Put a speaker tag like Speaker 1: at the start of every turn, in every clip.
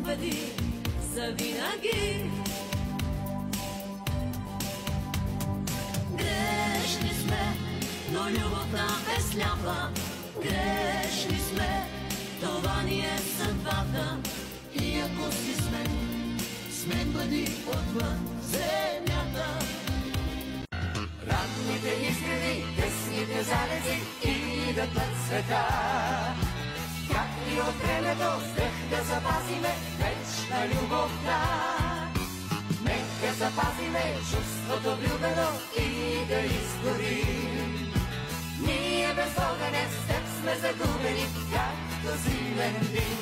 Speaker 1: победи завинаги. Грешни сме, но любов нам е сляпа. Грешни сме, това ни е съдбата. И ако си с мен бъди отвън земята.
Speaker 2: Ранните искрени, тесните залези идат над света. Как и от времето с дъх да запазиме вечна любовта. Нека запазиме чувството влюбено и да изгорим. Ние без огъня с теб сме загубени, както зимен дим.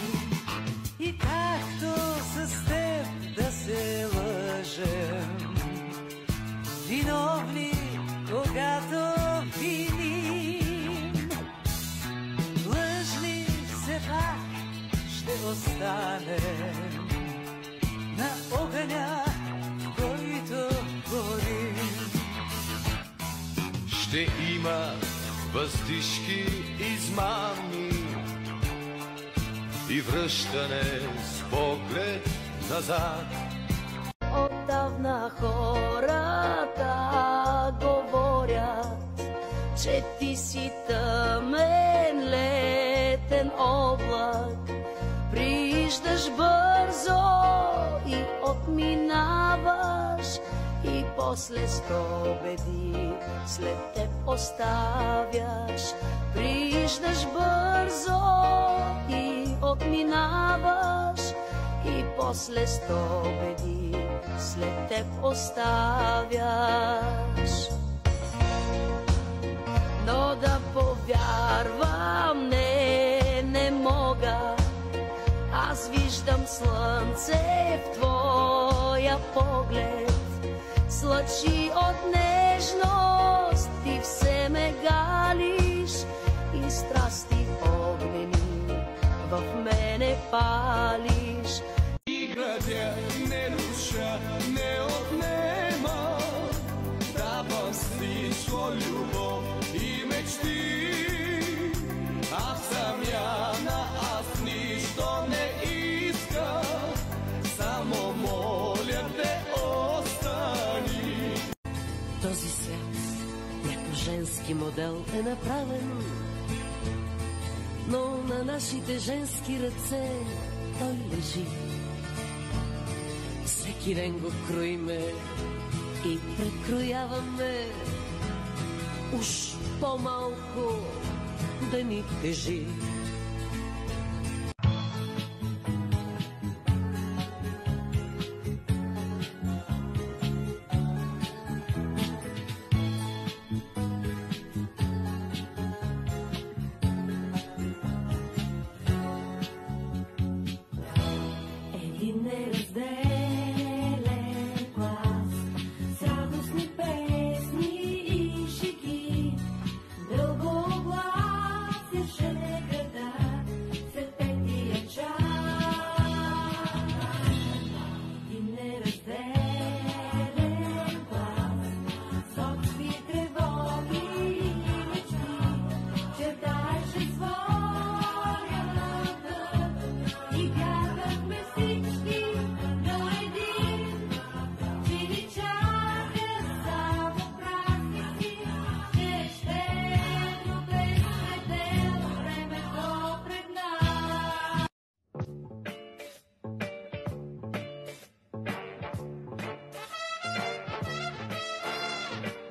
Speaker 3: И както с теб да се лъжем, виновни, когато виним, лъжни все пак ще останем на огъня, който горим.
Speaker 4: Ще има въздишки, измами и връщане с поглед назад.
Speaker 1: Отдавна хората говорят, че ти си тъмен летен облак. Прииждаш бързо и отминаваш, и после стобеди след теб оставяш. Прииждаш бързо и отминаваш, и после стобеди след теб оставяш. Но да повярвам не мога. Аз виждам слънце в твоя поглед, с лъчи от нежност ти все ме галиш, и страсти огнени в мене палиш.
Speaker 4: И градя не руша, не отнема, давам стишло любов и мечти. А в замяна аз нищо не искам, само моля те остани.
Speaker 1: Този свят като женски модел е направен, но на нашите женски ръце той лежи. Всеки ден го кроиме и прекрояваме, уж по-малко да ни тежи.
Speaker 5: Един неразделен глас с радостни песни и шеги, дългогласяше града след петия час. Един неразделен глас с общи тревоги и мечти чертаеше своя път и бягахме всички до един, че ни чака само празници. Нещено безпределно времето пред нас.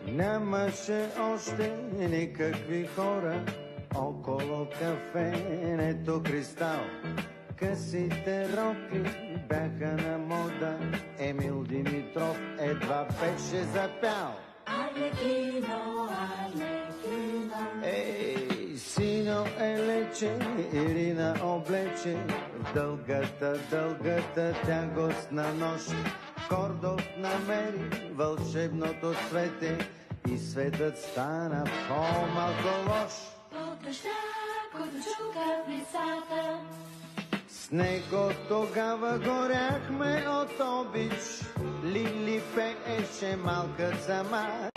Speaker 6: Нямаше още никакви хора около кафенето Кристал. Късите роки бяха на мода, Емил Димитров едва беше запял.
Speaker 5: Арлекино, Арлекино,
Speaker 6: Ей, синьо елече, Ирина облече, в дългата тягостна нощ. Кордов намери вълшебното цвете и светът стана по-малко лош.
Speaker 5: под дъжда, който чука в лицата.
Speaker 6: С него тогава горяхме от обич, Лили пееше малка сама.